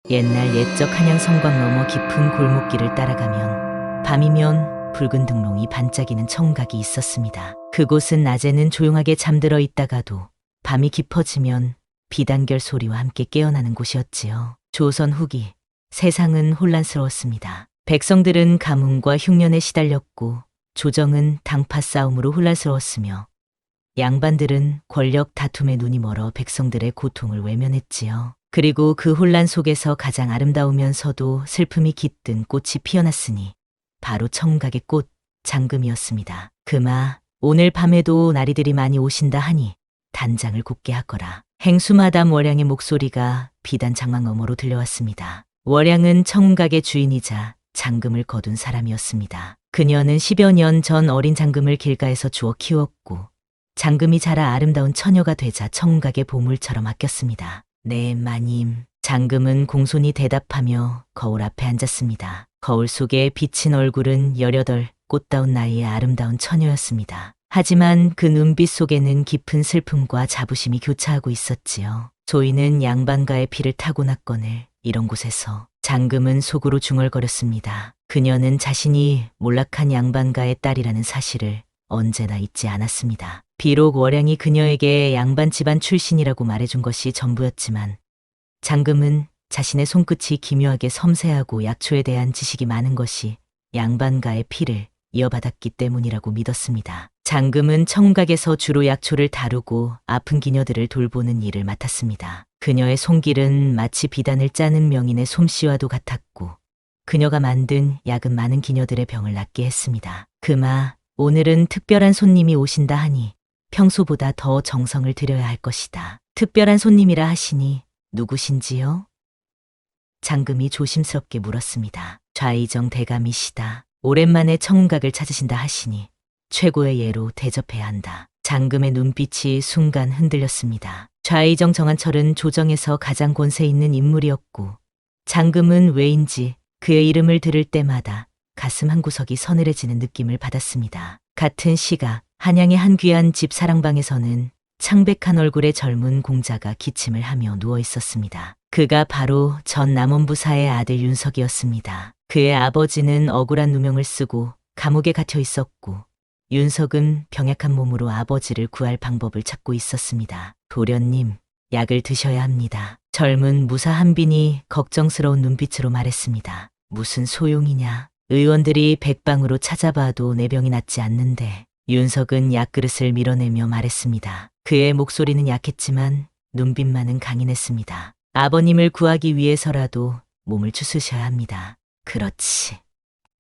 옛날 옛적 한양 성곽 너머 깊은 골목길을 따라가면 밤이면 붉은 등롱이 반짝이는 청각이 있었습니다. 그곳은 낮에는 조용하게 잠들어 있다가도 밤이 깊어지면 비단결 소리와 함께 깨어나는 곳이었지요. 조선 후기 세상은 혼란스러웠습니다. 백성들은 가뭄과 흉년에 시달렸고 조정은 당파 싸움으로 혼란스러웠으며 양반들은 권력 다툼에 눈이 멀어 백성들의 고통을 외면했지요. 그리고 그 혼란 속에서 가장 아름다우면서도 슬픔이 깃든 꽃이 피어났으니 바로 청각의 꽃 장금이었습니다. 그마 오늘 밤에도 나리들이 많이 오신다 하니 단장을 굽게 하거라. 행수마담 월양의 목소리가 비단 장막 너머로 들려왔습니다. 월양은 청각의 주인이자 장금을 거둔 사람이었습니다. 그녀는 10여 년 전 어린 장금을 길가에서 주워 키웠고 장금이 자라 아름다운 처녀가 되자 청각의 보물처럼 아꼈습니다. 네, 마님. 장금은 공손히 대답하며 거울 앞에 앉았습니다. 거울 속에 비친 얼굴은 18 꽃다운 나이의 아름다운 처녀였습니다. 하지만 그 눈빛 속에는 깊은 슬픔과 자부심이 교차하고 있었지요. 조이는 양반가의 피를 타고났거늘 이런 곳에서 장금은 속으로 중얼거렸습니다. 그녀는 자신이 몰락한 양반가의 딸이라는 사실을 언제나 잊지 않았습니다. 비록 월양이 그녀에게 양반 집안 출신이라고 말해준 것이 전부였지만 장금은 자신의 손끝이 기묘하게 섬세하고 약초에 대한 지식이 많은 것이 양반가의 피를 이어받았기 때문이라고 믿었습니다. 장금은 청각에서 주로 약초를 다루고 아픈 기녀들을 돌보는 일을 맡았습니다. 그녀의 손길은 마치 비단을 짜는 명인의 솜씨와도 같았고 그녀가 만든 약은 많은 기녀들의 병을 낫게 했습니다. 그마 오늘은 특별한 손님이 오신다 하니 평소보다 더 정성을 들여야 할 것이다. 특별한 손님이라 하시니 누구신지요? 장금이 조심스럽게 물었습니다. 좌의정 대감이시다. 오랜만에 청각을 찾으신다 하시니 최고의 예로 대접해야 한다. 장금의 눈빛이 순간 흔들렸습니다. 좌의정 정한철은 조정에서 가장 권세 있는 인물이었고 장금은 왜인지 그의 이름을 들을 때마다 가슴 한구석이 서늘해지는 느낌을 받았습니다. 같은 시각 한양의 한 귀한 집 사랑방에서는 창백한 얼굴의 젊은 공자가 기침을 하며 누워 있었습니다. 그가 바로 전 남원부사의 아들 윤석이었습니다. 그의 아버지는 억울한 누명을 쓰고 감옥에 갇혀 있었고 윤석은 병약한 몸으로 아버지를 구할 방법을 찾고 있었습니다. 도련님, 약을 드셔야 합니다. 젊은 무사 한빈이 걱정스러운 눈빛으로 말했습니다. 무슨 소용이냐. 의원들이 백방으로 찾아봐도 내 병이 낫지 않는데. 윤석은 약그릇을 밀어내며 말했습니다. 그의 목소리는 약했지만 눈빛만은 강인했습니다. 아버님을 구하기 위해서라도 몸을 추스셔야 합니다. 그렇지.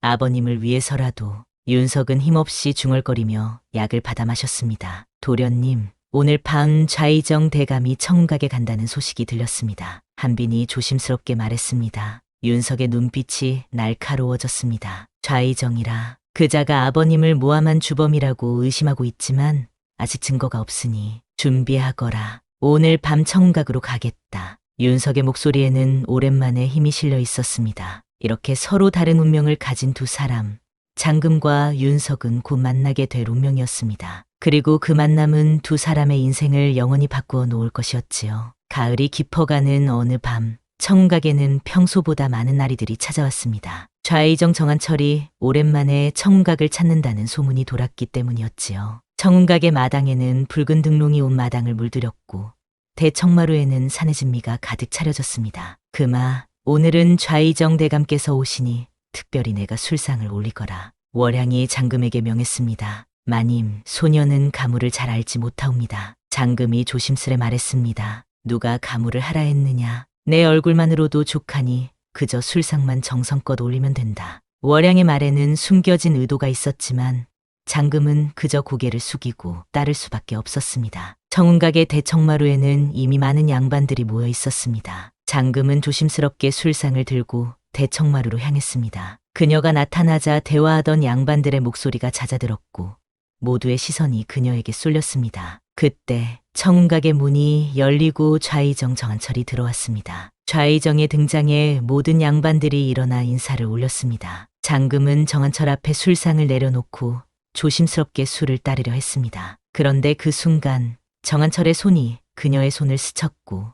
아버님을 위해서라도. 윤석은 힘없이 중얼거리며 약을 받아 마셨습니다. 도련님, 오늘 밤 좌의정 대감이 청각에 간다는 소식이 들렸습니다. 한빈이 조심스럽게 말했습니다. 윤석의 눈빛이 날카로워졌습니다. 좌의정이라. 그자가 아버님을 모함한 주범이라고 의심하고 있지만 아직 증거가 없으니 준비하거라. 오늘 밤 청각으로 가겠다. 윤석의 목소리에는 오랜만에 힘이 실려 있었습니다. 이렇게 서로 다른 운명을 가진 두 사람, 장금과 윤석은 곧 만나게 될 운명이었습니다. 그리고 그 만남은 두 사람의 인생을 영원히 바꾸어 놓을 것이었지요. 가을이 깊어가는 어느 밤, 청각에는 평소보다 많은 나리들이 찾아왔습니다. 좌의정 정한철이 오랜만에 청각을 찾는다는 소문이 돌았기 때문이었지요. 청각의 마당에는 붉은 등롱이 온 마당을 물들였고 대청마루에는 산의 진미가 가득 차려졌습니다. 그마 오늘은 좌의정 대감께서 오시니 특별히 내가 술상을 올리거라. 월양이 장금에게 명했습니다. 마님, 소녀는 가무를 잘 알지 못하옵니다. 장금이 조심스레 말했습니다. 누가 가무를 하라 했느냐. 내 얼굴만으로도 족하니 그저 술상만 정성껏 올리면 된다. 월양의 말에는 숨겨진 의도가 있었지만 장금은 그저 고개를 숙이고 따를 수밖에 없었습니다. 청운각의 대청마루에는 이미 많은 양반들이 모여 있었습니다. 장금은 조심스럽게 술상을 들고 대청마루로 향했습니다. 그녀가 나타나자 대화하던 양반들의 목소리가 잦아들었고 모두의 시선이 그녀에게 쏠렸습니다. 그때 청운각의 문이 열리고 좌의정 정한철이 들어왔습니다. 좌의정의 등장에 모든 양반들이 일어나 인사를 올렸습니다. 장금은 정한철 앞에 술상을 내려놓고 조심스럽게 술을 따르려 했습니다. 그런데 그 순간 정한철의 손이 그녀의 손을 스쳤고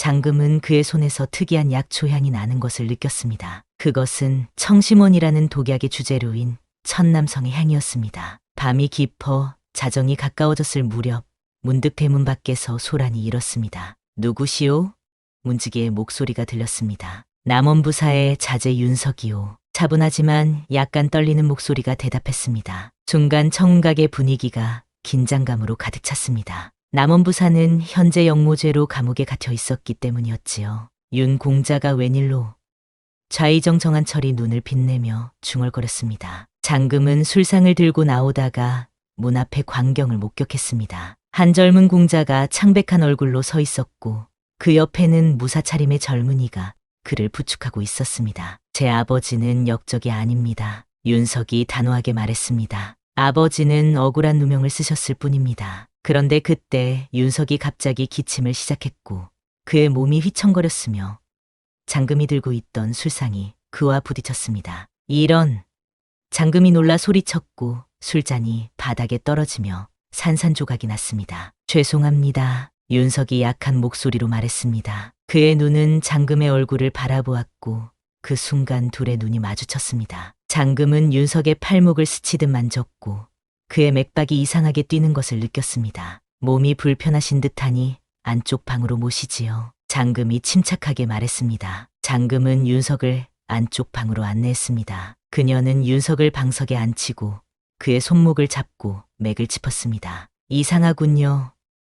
장금은 그의 손에서 특이한 약초 향이 나는 것을 느꼈습니다. 그것은 청심원이라는 독약의 주재료인 천남성의 향이었습니다. 밤이 깊어 자정이 가까워졌을 무렵 문득 대문 밖에서 소란이 일었습니다. 누구시오? 문지기의 목소리가 들렸습니다. 남원부사의 자제 윤석이오. 차분하지만 약간 떨리는 목소리가 대답했습니다. 순간 청각의 분위기가 긴장감으로 가득 찼습니다. 남원부사는 현재 영모죄로 감옥에 갇혀 있었기 때문이었지요. 윤 공자가 웬일로? 좌의정 정한철이 눈을 빛내며 중얼거렸습니다. 장금은 술상을 들고 나오다가 문 앞에 광경을 목격했습니다. 한 젊은 공자가 창백한 얼굴로 서 있었고 그 옆에는 무사 차림의 젊은이가 그를 부축하고 있었습니다. 제 아버지는 역적이 아닙니다. 윤석이 단호하게 말했습니다. 아버지는 억울한 누명을 쓰셨을 뿐입니다. 그런데 그때 윤석이 갑자기 기침을 시작했고 그의 몸이 휘청거렸으며 장금이 들고 있던 술상이 그와 부딪혔습니다. 이런! 장금이 놀라 소리쳤고 술잔이 바닥에 떨어지며 산산조각이 났습니다. 죄송합니다. 윤석이 약한 목소리로 말했습니다. 그의 눈은 장금의 얼굴을 바라보았고 그 순간 둘의 눈이 마주쳤습니다. 장금은 윤석의 팔목을 스치듯 만졌고 그의 맥박이 이상하게 뛰는 것을 느꼈습니다. 몸이 불편하신 듯하니 안쪽 방으로 모시지요. 장금이 침착하게 말했습니다. 장금은 윤석을 안쪽 방으로 안내했습니다. 그녀는 윤석을 방석에 앉히고 그의 손목을 잡고 맥을 짚었습니다. 이상하군요.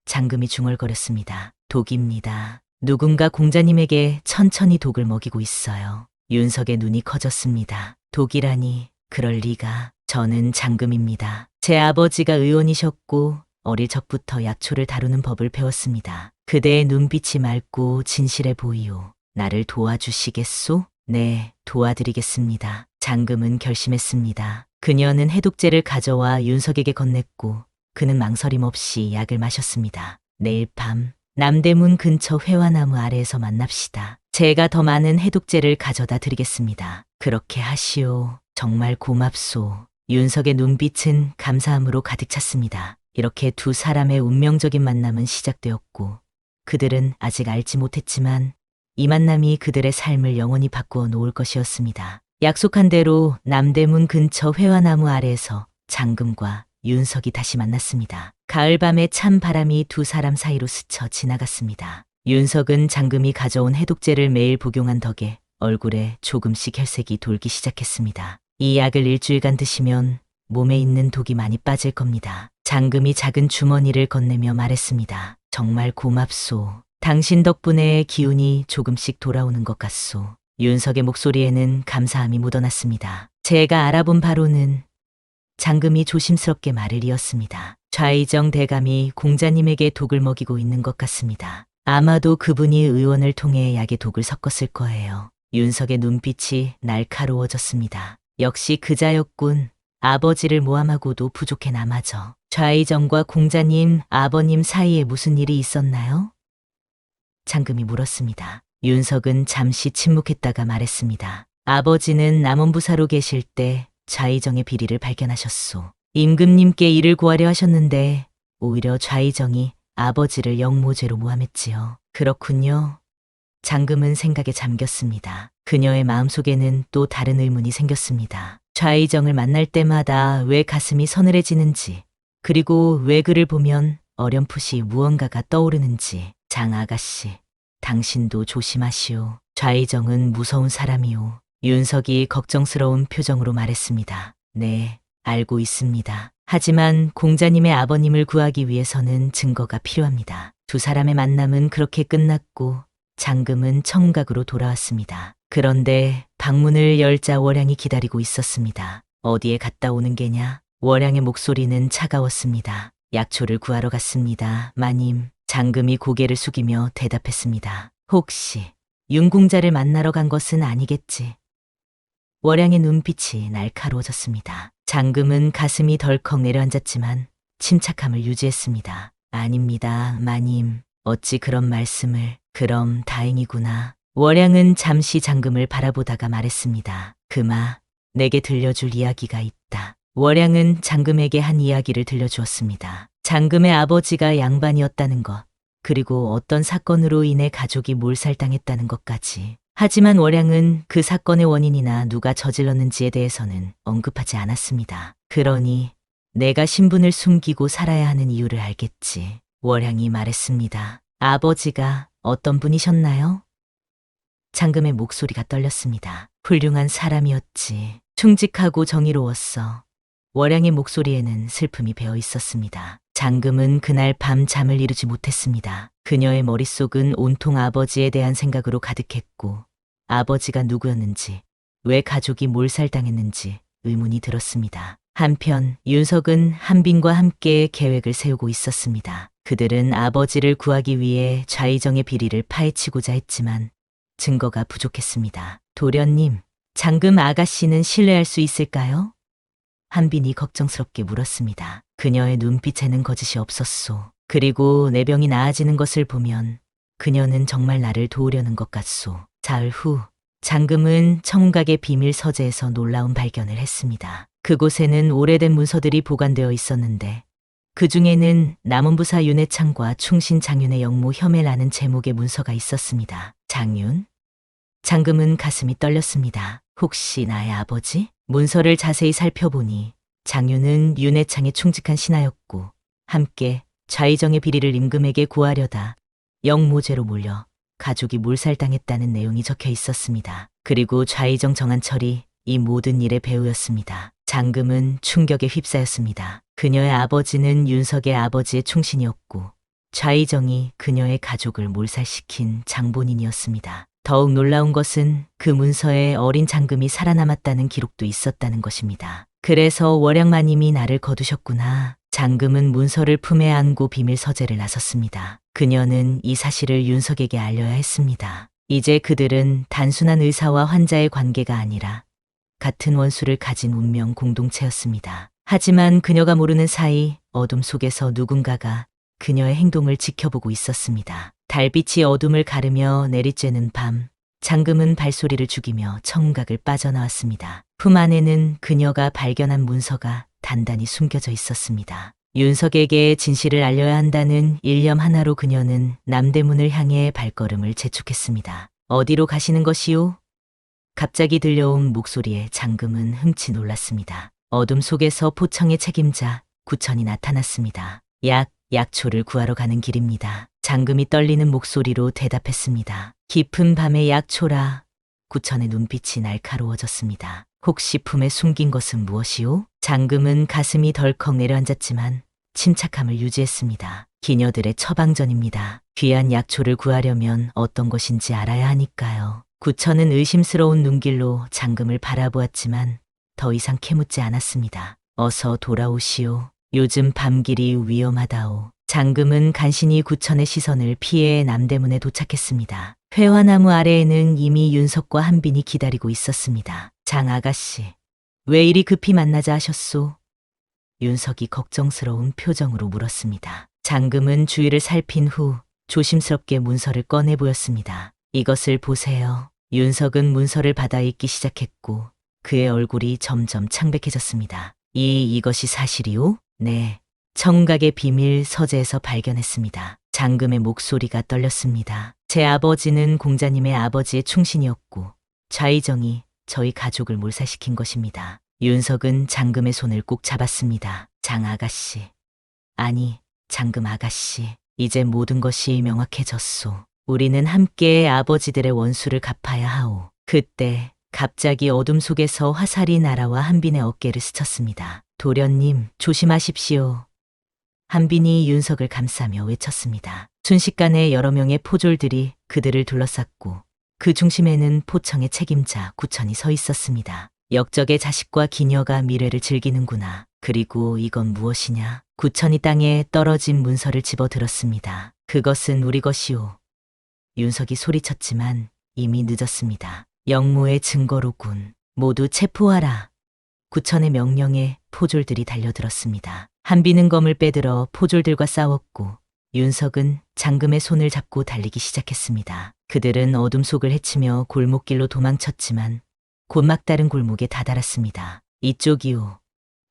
장금이 중얼거렸습니다. 독입니다. 누군가 공자님에게 천천히 독을 먹이고 있어요. 윤석의 눈이 커졌습니다. 독이라니, 그럴 리가. 저는 장금입니다. 제 아버지가 의원이셨고 어릴 적부터 약초를 다루는 법을 배웠습니다. 그대의 눈빛이 맑고 진실해 보이오. 나를 도와주시겠소? 네, 도와드리겠습니다. 장금은 결심했습니다. 그녀는 해독제를 가져와 윤석에게 건넸고 그는 망설임 없이 약을 마셨습니다. 내일 밤 남대문 근처 회화나무 아래에서 만납시다. 제가 더 많은 해독제를 가져다 드리겠습니다. 그렇게 하시오. 정말 고맙소. 윤석의 눈빛은 감사함으로 가득 찼습니다. 이렇게 두 사람의 운명적인 만남은 시작되었고 그들은 아직 알지 못했지만 이 만남이 그들의 삶을 영원히 바꾸어 놓을 것이었습니다. 약속한 대로 남대문 근처 회화나무 아래에서 장금과 윤석이 다시 만났습니다. 가을밤의 찬 바람이 두 사람 사이로 스쳐 지나갔습니다. 윤석은 장금이 가져온 해독제를 매일 복용한 덕에 얼굴에 조금씩 혈색이 돌기 시작했습니다. 이 약을 일주일간 드시면 몸에 있는 독이 많이 빠질 겁니다. 장금이 작은 주머니를 건네며 말했습니다. 정말 고맙소. 당신 덕분에 기운이 조금씩 돌아오는 것 같소. 윤석의 목소리에는 감사함이 묻어났습니다. 제가 알아본 바로는 장금이 조심스럽게 말을 이었습니다. 좌의정 대감이 공자님에게 독을 먹이고 있는 것 같습니다. 아마도 그분이 의원을 통해 약에 독을 섞었을 거예요. 윤석의 눈빛이 날카로워졌습니다. 역시 그자였군. 아버지를 모함하고도 부족해 남아져. 좌의정과 공자님, 아버님 사이에 무슨 일이 있었나요? 장금이 물었습니다. 윤석은 잠시 침묵했다가 말했습니다. 아버지는 남원부사로 계실 때 좌의정의 비리를 발견하셨소. 임금님께 이를 고하려 하셨는데 오히려 좌의정이 아버지를 영모죄로 모함했지요. 그렇군요. 장금은 생각에 잠겼습니다. 그녀의 마음속에는 또 다른 의문이 생겼습니다. 좌의정을 만날 때마다 왜 가슴이 서늘해지는지, 그리고 왜 그를 보면 어렴풋이 무언가가 떠오르는지. 장 아가씨, 당신도 조심하시오. 좌의정은 무서운 사람이오. 윤석이 걱정스러운 표정으로 말했습니다. 네, 알고 있습니다. 하지만 공자님의 아버님을 구하기 위해서는 증거가 필요합니다. 두 사람의 만남은 그렇게 끝났고 장금은 청각으로 돌아왔습니다. 그런데 방문을 열자 월양이 기다리고 있었습니다. 어디에 갔다 오는 게냐? 월양의 목소리는 차가웠습니다. 약초를 구하러 갔습니다, 마님. 장금이 고개를 숙이며 대답했습니다. 혹시 윤공자를 만나러 간 것은 아니겠지? 월양의 눈빛이 날카로워졌습니다. 장금은 가슴이 덜컥 내려앉았지만 침착함을 유지했습니다. 아닙니다, 마님. 어찌 그런 말씀을. 그럼 다행이구나. 월양은 잠시 장금을 바라보다가 말했습니다. 그마, 내게 들려줄 이야기가 있다. 월양은 장금에게 한 이야기를 들려주었습니다. 장금의 아버지가 양반이었다는 것, 그리고 어떤 사건으로 인해 가족이 몰살당했다는 것까지. 하지만 월양은 그 사건의 원인이나 누가 저질렀는지에 대해서는 언급하지 않았습니다. 그러니 내가 신분을 숨기고 살아야 하는 이유를 알겠지. 월양이 말했습니다. 아버지가 어떤 분이셨나요? 장금의 목소리가 떨렸습니다. 훌륭한 사람이었지. 충직하고 정의로웠어. 월양의 목소리에는 슬픔이 배어 있었습니다. 장금은 그날 밤 잠을 이루지 못했습니다. 그녀의 머릿속은 온통 아버지에 대한 생각으로 가득했고 아버지가 누구였는지, 왜 가족이 몰살당했는지 의문이 들었습니다. 한편 윤석은 한빈과 함께 계획을 세우고 있었습니다. 그들은 아버지를 구하기 위해 좌의정의 비리를 파헤치고자 했지만 증거가 부족했습니다. 도련님, 장금 아가씨는 신뢰할 수 있을까요? 한빈이 걱정스럽게 물었습니다. 그녀의 눈빛에는 거짓이 없었소. 그리고 내 병이 나아지는 것을 보면 그녀는 정말 나를 도우려는 것 같소. 사흘 후 장금은 청각의 비밀 서재에서 놀라운 발견을 했습니다. 그곳에는 오래된 문서들이 보관되어 있었는데 그 중에는 남원부사 윤해창과 충신 장윤의 영모 혐해라는 제목의 문서가 있었습니다. 장윤? 장금은 가슴이 떨렸습니다. 혹시 나의 아버지? 문서를 자세히 살펴보니 장윤은 윤해창의 충직한 신하였고 함께 좌의정의 비리를 임금에게 구하려다 영모죄로 몰려 가족이 몰살당했다는 내용이 적혀 있었습니다. 그리고 좌의정 정한철이 이 모든 일의 배우였습니다. 장금은 충격에 휩싸였습니다. 그녀의 아버지는 윤석의 아버지의 충신이었고 좌의정이 그녀의 가족을 몰살시킨 장본인이었습니다. 더욱 놀라운 것은 그 문서에 어린 장금이 살아남았다는 기록도 있었다는 것입니다. 그래서 월양마님이 나를 거두셨구나. 장금은 문서를 품에 안고 비밀 서재를 나섰습니다. 그녀는 이 사실을 윤석에게 알려야 했습니다. 이제 그들은 단순한 의사와 환자의 관계가 아니라 같은 원수를 가진 운명 공동체였습니다. 하지만 그녀가 모르는 사이 어둠 속에서 누군가가 그녀의 행동을 지켜보고 있었습니다. 달빛이 어둠을 가르며 내리쬐는 밤, 장금은 발소리를 죽이며 청각을 빠져나왔습니다. 품 안에는 그녀가 발견한 문서가 단단히 숨겨져 있었습니다. 윤석에게 진실을 알려야 한다는 일념 하나로 그녀는 남대문을 향해 발걸음을 재촉했습니다. 어디로 가시는 것이오? 갑자기 들려온 목소리에 장금은 흠칫 놀랐습니다. 어둠 속에서 포청의 책임자 구천이 나타났습니다. 약초를 구하러 가는 길입니다. 장금이 떨리는 목소리로 대답했습니다. 깊은 밤의 약초라. 구천의 눈빛이 날카로워졌습니다. 혹시 품에 숨긴 것은 무엇이오? 장금은 가슴이 덜컥 내려앉았지만 침착함을 유지했습니다. 기녀들의 처방전입니다. 귀한 약초를 구하려면 어떤 것인지 알아야 하니까요. 구천은 의심스러운 눈길로 장금을 바라보았지만 더 이상 캐묻지 않았습니다. 어서 돌아오시오. 요즘 밤길이 위험하다오. 장금은 간신히 구천의 시선을 피해 남대문에 도착했습니다. 회화나무 아래에는 이미 윤석과 한빈이 기다리고 있었습니다. 장 아가씨, 왜 이리 급히 만나자 하셨소? 윤석이 걱정스러운 표정으로 물었습니다. 장금은 주위를 살핀 후 조심스럽게 문서를 꺼내 보였습니다. 이것을 보세요. 윤석은 문서를 받아 읽기 시작했고 그의 얼굴이 점점 창백해졌습니다. 이것이 사실이오? 네. 청각의 비밀 서재에서 발견했습니다. 장금의 목소리가 떨렸습니다. 제 아버지는 공자님의 아버지의 충신이었고 좌의정이 저희 가족을 몰살시킨 것입니다. 윤석은 장금의 손을 꼭 잡았습니다. 장 아가씨. 아니, 장금 아가씨. 이제 모든 것이 명확해졌소. 우리는 함께 아버지들의 원수를 갚아야 하오. 그때 갑자기 어둠 속에서 화살이 날아와 한빈의 어깨를 스쳤습니다. 도련님, 조심하십시오. 한빈이 윤석을 감싸며 외쳤습니다. 순식간에 여러 명의 포졸들이 그들을 둘러쌌고 그 중심에는 포청의 책임자 구천이 서 있었습니다. 역적의 자식과 기녀가 미래를 즐기는구나. 그리고 이건 무엇이냐? 구천이 땅에 떨어진 문서를 집어들었습니다. 그것은 우리 것이오. 윤석이 소리쳤지만 이미 늦었습니다. 영모의 증거로군. 모두 체포하라. 구천의 명령에 포졸들이 달려들었습니다. 한빈은 검을 빼들어 포졸들과 싸웠고 윤석은 장금의 손을 잡고 달리기 시작했습니다. 그들은 어둠 속을 헤치며 골목길로 도망쳤지만 곧 막다른 골목에 다다랐습니다. 이쪽이오.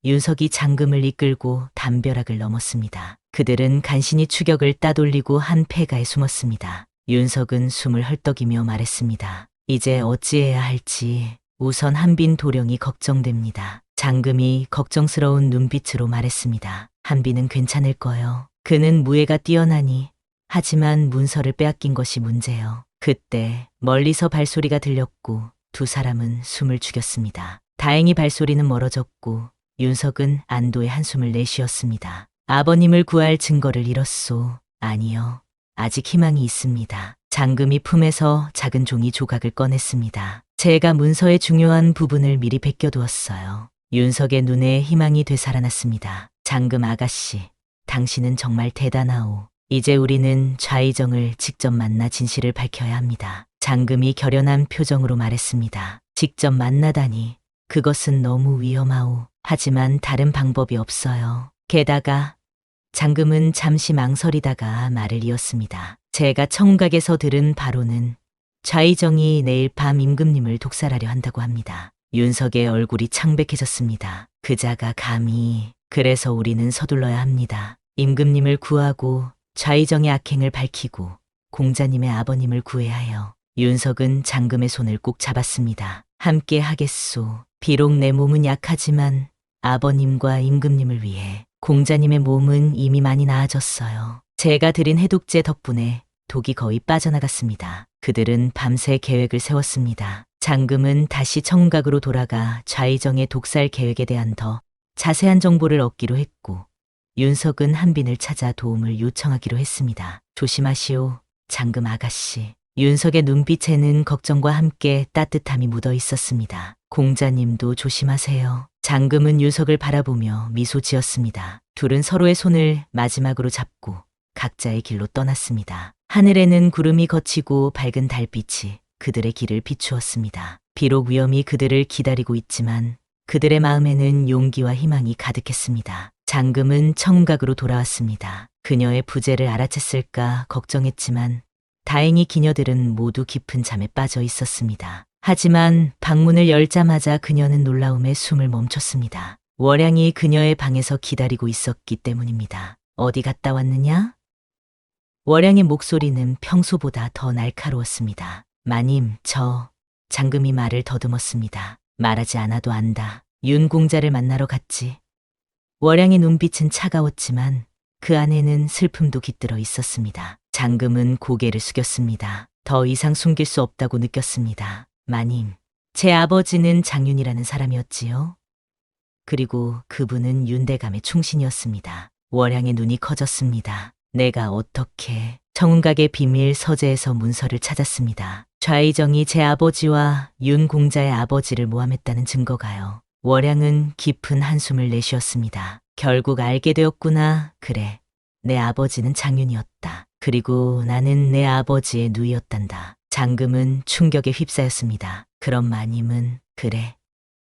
윤석이 장금을 이끌고 담벼락을 넘었습니다. 그들은 간신히 추격을 따돌리고 한 폐가에 숨었습니다. 윤석은 숨을 헐떡이며 말했습니다. 이제 어찌해야 할지 우선 한빈 도령이 걱정됩니다. 장금이 걱정스러운 눈빛으로 말했습니다. 한빈은 괜찮을 거요. 그는 무예가 뛰어나니 하지만 문서를 빼앗긴 것이 문제요. 그때 멀리서 발소리가 들렸고 두 사람은 숨을 죽였습니다. 다행히 발소리는 멀어졌고 윤석은 안도의 한숨을 내쉬었습니다. 아버님을 구할 증거를 잃었소. 아니요. 아직 희망이 있습니다. 장금이 품에서 작은 종이 조각을 꺼냈습니다. 제가 문서의 중요한 부분을 미리 베껴두었어요. 윤석의 눈에 희망이 되살아났습니다. 장금 아가씨, 당신은 정말 대단하오. 이제 우리는 좌의정을 직접 만나 진실을 밝혀야 합니다. 장금이 결연한 표정으로 말했습니다. 직접 만나다니 그것은 너무 위험하오. 하지만 다른 방법이 없어요. 게다가 장금은 잠시 망설이다가 말을 이었습니다. 제가 청각에서 들은 바로는 좌의정이 내일 밤 임금님을 독살하려 한다고 합니다. 윤석의 얼굴이 창백해졌습니다. 그자가 감히... 그래서 우리는 서둘러야 합니다. 임금님을 구하고 좌의정의 악행을 밝히고 공자님의 아버님을 구해야 해요. 윤석은 장금의 손을 꼭 잡았습니다. 함께 하겠소. 비록 내 몸은 약하지만 아버님과 임금님을 위해. 공자님의 몸은 이미 많이 나아졌어요. 제가 드린 해독제 덕분에 독이 거의 빠져나갔습니다. 그들은 밤새 계획을 세웠습니다. 장금은 다시 청각으로 돌아가 좌의정의 독살 계획에 대한 더 자세한 정보를 얻기로 했고 윤석은 한빈을 찾아 도움을 요청하기로 했습니다. 조심하시오, 장금 아가씨. 윤석의 눈빛에는 걱정과 함께 따뜻함이 묻어 있었습니다. 공자님도 조심하세요. 장금은 윤석을 바라보며 미소 지었습니다. 둘은 서로의 손을 마지막으로 잡고 각자의 길로 떠났습니다. 하늘에는 구름이 걷히고 밝은 달빛이 그들의 길을 비추었습니다. 비록 위험이 그들을 기다리고 있지만 그들의 마음에는 용기와 희망이 가득했습니다. 장금은 청각으로 돌아왔습니다. 그녀의 부재를 알아챘을까 걱정했지만 다행히 기녀들은 모두 깊은 잠에 빠져 있었습니다. 하지만 방문을 열자마자 그녀는 놀라움에 숨을 멈췄습니다. 월양이 그녀의 방에서 기다리고 있었기 때문입니다. 어디 갔다 왔느냐? 월양의 목소리는 평소보다 더 날카로웠습니다. 마님, 장금이 말을 더듬었습니다. 말하지 않아도 안다. 윤공자를 만나러 갔지. 월양의 눈빛은 차가웠지만 그 안에는 슬픔도 깃들어 있었습니다. 장금은 고개를 숙였습니다. 더 이상 숨길 수 없다고 느꼈습니다. 마님, 제 아버지는 장윤이라는 사람이었지요. 그리고 그분은 윤대감의 충신이었습니다. 월양의 눈이 커졌습니다. 내가 어떻게... 청운각의 비밀 서재에서 문서를 찾았습니다. 좌의정이 제 아버지와 윤공자의 아버지를 모함했다는 증거가요. 월양은 깊은 한숨을 내쉬었습니다. 결국 알게 되었구나. 그래, 내 아버지는 장윤이었다. 그리고 나는 내 아버지의 누이였단다. 장금은 충격에 휩싸였습니다. 그럼 마님은... 그래,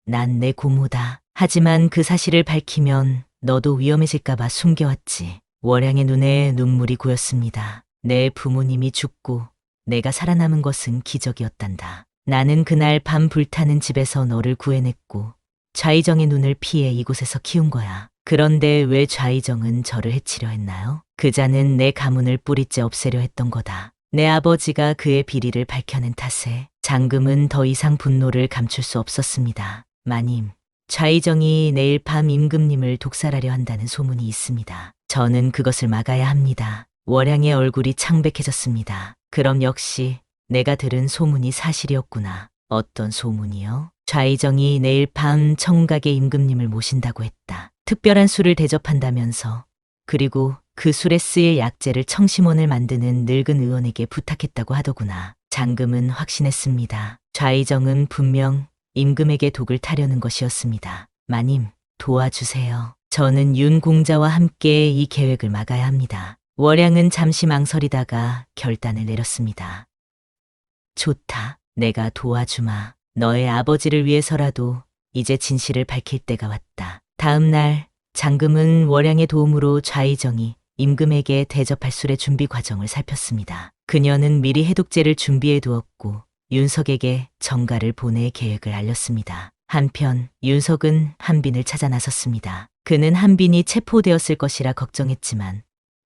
난 내 고모다. 하지만 그 사실을 밝히면 너도 위험해질까봐 숨겨왔지. 월양의 눈에 눈물이 고였습니다. 내 부모님이 죽고 내가 살아남은 것은 기적이었단다. 나는 그날 밤 불타는 집에서 너를 구해냈고 좌의정의 눈을 피해 이곳에서 키운 거야. 그런데 왜 좌의정은 저를 해치려 했나요? 그자는 내 가문을 뿌리째 없애려 했던 거다. 내 아버지가 그의 비리를 밝혀낸 탓에. 장금은 더 이상 분노를 감출 수 없었습니다. 마님, 좌의정이 내일 밤 임금님을 독살하려 한다는 소문이 있습니다. 저는 그것을 막아야 합니다. 월양의 얼굴이 창백해졌습니다. 그럼 역시 내가 들은 소문이 사실이었구나. 어떤 소문이요? 좌의정이 내일 밤 청각에 임금님을 모신다고 했다. 특별한 술을 대접한다면서. 그리고 그 술에 쓰일 약재를 청심원을 만드는 늙은 의원에게 부탁했다고 하더구나. 장금은 확신했습니다. 좌의정은 분명 임금에게 독을 타려는 것이었습니다. 마님, 도와주세요. 저는 윤공자와 함께 이 계획을 막아야 합니다. 월양은 잠시 망설이다가 결단을 내렸습니다. 좋다. 내가 도와주마. 너의 아버지를 위해서라도 이제 진실을 밝힐 때가 왔다. 다음 날 장금은 월양의 도움으로 좌의정이 임금에게 대접할 술의 준비 과정을 살폈습니다. 그녀는 미리 해독제를 준비해 두었고 윤석에게 정가를 보낼 계획을 알렸습니다. 한편 윤석은 한빈을 찾아 나섰습니다. 그는 한빈이 체포되었을 것이라 걱정했지만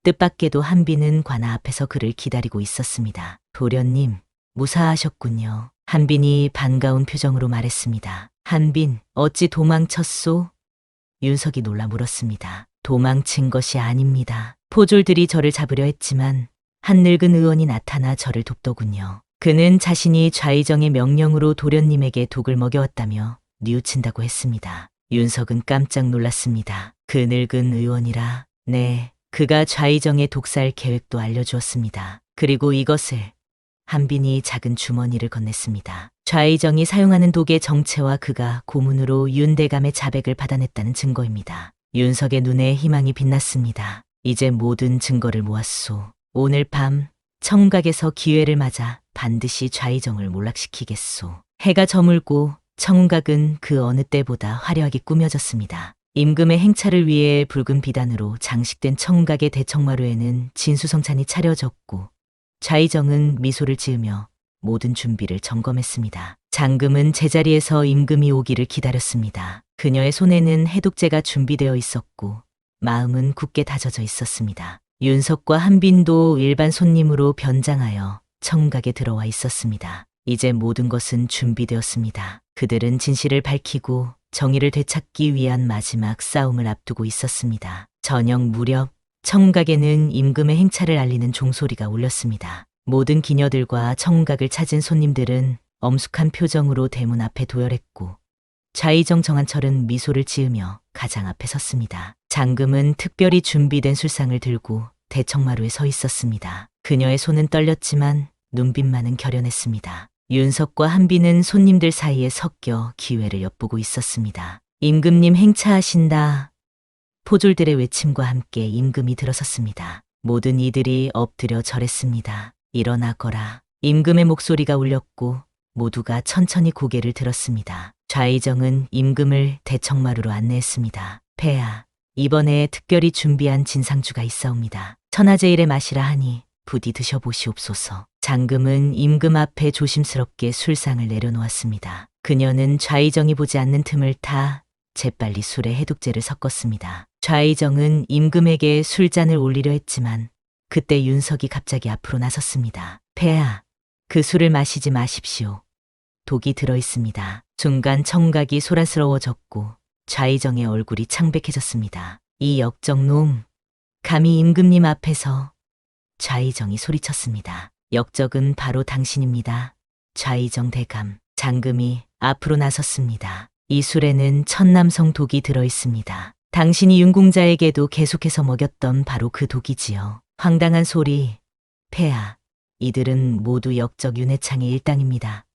뜻밖에도 한빈은 관아 앞에서 그를 기다리고 있었습니다. 도련님, 무사하셨군요. 한빈이 반가운 표정으로 말했습니다. 한빈, 어찌 도망쳤소? 윤석이 놀라 물었습니다. 도망친 것이 아닙니다. 포졸들이 저를 잡으려 했지만 한 늙은 의원이 나타나 저를 돕더군요. 그는 자신이 좌의정의 명령으로 도련님에게 독을 먹여왔다며 뉘우친다고 했습니다. 윤석은 깜짝 놀랐습니다. 그 늙은 의원이라. 네, 그가 좌의정의 독살 계획도 알려주었습니다. 그리고 이것을. 한빈이 작은 주머니를 건넸습니다. 좌의정이 사용하는 독의 정체와 그가 고문으로 윤대감의 자백을 받아냈다는 증거입니다. 윤석의 눈에 희망이 빛났습니다. 이제 모든 증거를 모았소. 오늘 밤 청각에서 기회를 맞아 반드시 좌의정을 몰락시키겠소. 해가 저물고 청각은 그 어느 때보다 화려하게 꾸며졌습니다. 임금의 행차를 위해 붉은 비단으로 장식된 청각의 대청마루에는 진수성찬이 차려졌고 좌의정은 미소를 지으며 모든 준비를 점검했습니다. 장금은 제자리에서 임금이 오기를 기다렸습니다. 그녀의 손에는 해독제가 준비되어 있었고 마음은 굳게 다져져 있었습니다. 윤석과 한빈도 일반 손님으로 변장하여 청각에 들어와 있었습니다. 이제 모든 것은 준비되었습니다. 그들은 진실을 밝히고 정의를 되찾기 위한 마지막 싸움을 앞두고 있었습니다. 저녁 무렵 청각에는 임금의 행차를 알리는 종소리가 울렸습니다. 모든 기녀들과 청각을 찾은 손님들은 엄숙한 표정으로 대문 앞에 도열했고 좌의정 정한철은 미소를 지으며 가장 앞에 섰습니다. 장금은 특별히 준비된 술상을 들고 대청마루에 서 있었습니다. 그녀의 손은 떨렸지만 눈빛만은 결연했습니다. 윤석과 한빈은 손님들 사이에 섞여 기회를 엿보고 있었습니다. 임금님 행차하신다. 포졸들의 외침과 함께 임금이 들어섰습니다. 모든 이들이 엎드려 절했습니다. 일어나거라. 임금의 목소리가 울렸고 모두가 천천히 고개를 들었습니다. 좌의정은 임금을 대청마루로 안내했습니다. 폐하, 이번에 특별히 준비한 진상주가 있사옵니다. 천하제일의 맛이라 하니 부디 드셔보시옵소서. 장금은 임금 앞에 조심스럽게 술상을 내려놓았습니다. 그녀는 좌의정이 보지 않는 틈을 타 재빨리 술에 해독제를 섞었습니다. 좌의정은 임금에게 술잔을 올리려 했지만 그때 윤석이 갑자기 앞으로 나섰습니다. 폐하, 그 술을 마시지 마십시오. 독이 들어있습니다. 순간 청각이 소란스러워졌고 좌의정의 얼굴이 창백해졌습니다. 이 역적놈, 감히 임금님 앞에서. 좌의정이 소리쳤습니다. 역적은 바로 당신입니다. 좌의정 대감. 장금이 앞으로 나섰습니다. 이 술에는 천남성 독이 들어있습니다. 당신이 윤공자에게도 계속해서 먹였던 바로 그 독이지요. 황당한 소리. 폐하, 이들은 모두 역적 윤회창의 일당입니다.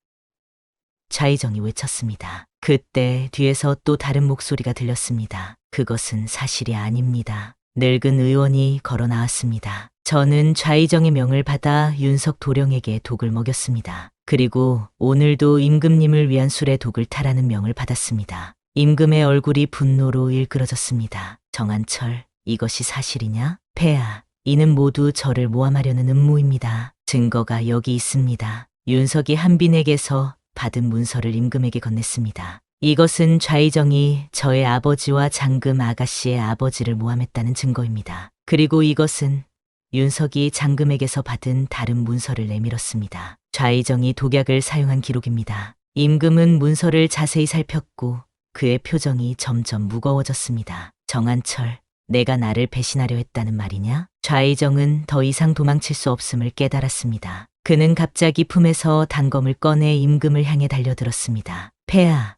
좌의정이 외쳤습니다. 그때 뒤에서 또 다른 목소리가 들렸습니다. 그것은 사실이 아닙니다. 늙은 의원이 걸어 나왔습니다. 저는 좌의정의 명을 받아 윤석 도령에게 독을 먹였습니다. 그리고 오늘도 임금님을 위한 술에 독을 타라는 명을 받았습니다. 임금의 얼굴이 분노로 일그러졌습니다. 정한철, 이것이 사실이냐? 폐하, 이는 모두 저를 모함하려는 음모입니다. 증거가 여기 있습니다. 윤석이 한빈에게서 받은 문서를 임금에게 건넸습니다. 이것은 좌의정이 저의 아버지와 장금 아가씨의 아버지를 모함했다는 증거입니다. 그리고 이것은 윤석이 장금에게서 받은 다른 문서를 내밀었습니다. 좌의정이 독약을 사용한 기록입니다. 임금은 문서를 자세히 살폈고 그의 표정이 점점 무거워졌습니다. 정한철, 내가 나를 배신하려 했다는 말이냐? 좌의정은 더 이상 도망칠 수 없음을 깨달았습니다. 그는 갑자기 품에서 단검을 꺼내 임금을 향해 달려들었습니다. 폐하,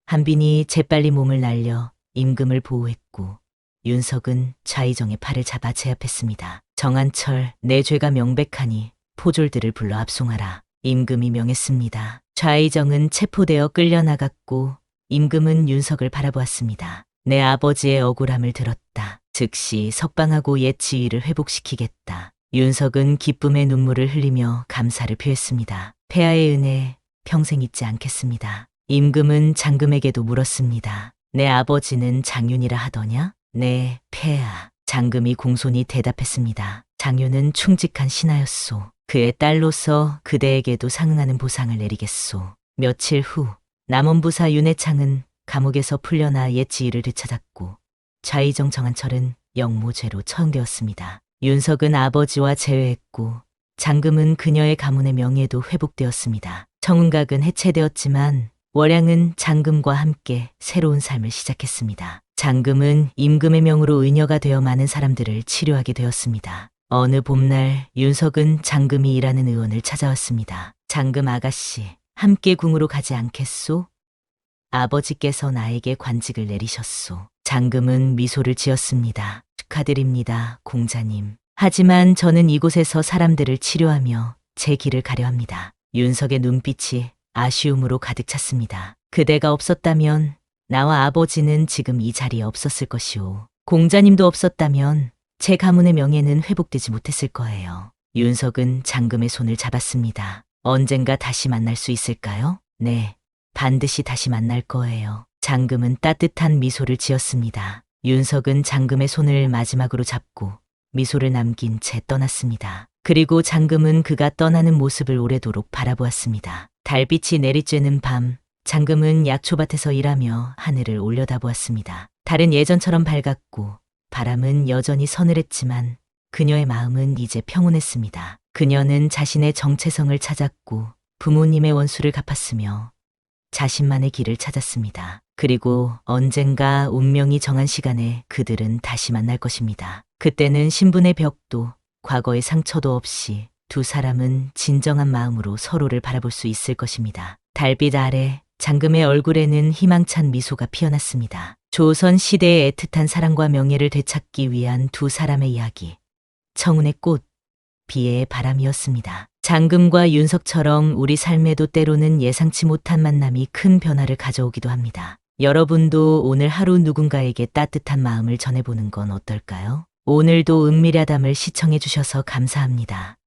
한빈이 재빨리 몸을 날려 임금을 보호했고 윤석은 좌의정의 팔을 잡아 제압했습니다. 정한철, 내 죄가 명백하니 포졸들을 불러 압송하라. 임금이 명했습니다. 좌의정은 체포되어 끌려나갔고 임금은 윤석을 바라보았습니다. 내 아버지의 억울함을 들었다. 즉시 석방하고 옛 지위를 회복시키겠다. 윤석은 기쁨의 눈물을 흘리며 감사를 표했습니다. 폐하의 은혜 평생 잊지 않겠습니다. 임금은 장금에게도 물었습니다. 내 아버지는 장윤이라 하더냐? 네, 폐하. 장금이 공손히 대답했습니다. 장윤은 충직한 신하였소. 그의 딸로서 그대에게도 상응하는 보상을 내리겠소. 며칠 후 남원부사 윤회창은 감옥에서 풀려나 옛 지위를 되찾았고 좌의정 정한철은 영모죄로 처형되었습니다. 윤석은 아버지와 재회했고 장금은 그녀의 가문의 명예도 회복되었습니다. 청운각은 해체되었지만 월양은 장금과 함께 새로운 삶을 시작했습니다. 장금은 임금의 명으로 의녀가 되어 많은 사람들을 치료하게 되었습니다. 어느 봄날 윤석은 장금이 일하는 의원을 찾아왔습니다. 장금 아가씨, 함께 궁으로 가지 않겠소? 아버지께서 나에게 관직을 내리셨소. 장금은 미소를 지었습니다. 축하드립니다, 공자님. 하지만 저는 이곳에서 사람들을 치료하며 제 길을 가려 합니다. 윤석의 눈빛이 아쉬움으로 가득 찼습니다. 그대가 없었다면 나와 아버지는 지금 이 자리에 없었을 것이오. 공자님도 없었다면 제 가문의 명예는 회복되지 못했을 거예요. 윤석은 장금의 손을 잡았습니다. 언젠가 다시 만날 수 있을까요? 네, 반드시 다시 만날 거예요. 장금은 따뜻한 미소를 지었습니다. 윤석은 장금의 손을 마지막으로 잡고 미소를 남긴 채 떠났습니다. 그리고 장금은 그가 떠나는 모습을 오래도록 바라보았습니다. 달빛이 내리쬐는 밤, 장금은 약초밭에서 일하며 하늘을 올려다보았습니다. 달은 예전처럼 밝았고 바람은 여전히 서늘했지만 그녀의 마음은 이제 평온했습니다. 그녀는 자신의 정체성을 찾았고 부모님의 원수를 갚았으며 자신만의 길을 찾았습니다. 그리고 언젠가 운명이 정한 시간에 그들은 다시 만날 것입니다. 그때는 신분의 벽도 과거의 상처도 없이 두 사람은 진정한 마음으로 서로를 바라볼 수 있을 것입니다. 달빛 아래 장금의 얼굴에는 희망찬 미소가 피어났습니다. 조선 시대의 애틋한 사랑과 명예를 되찾기 위한 두 사람의 이야기. 청운의 꽃, 비애의 바람이었습니다. 장금과 윤석처럼 우리 삶에도 때로는 예상치 못한 만남이 큰 변화를 가져오기도 합니다. 여러분도 오늘 하루 누군가에게 따뜻한 마음을 전해보는 건 어떨까요? 오늘도 은밀야담을 시청해 주셔서 감사합니다.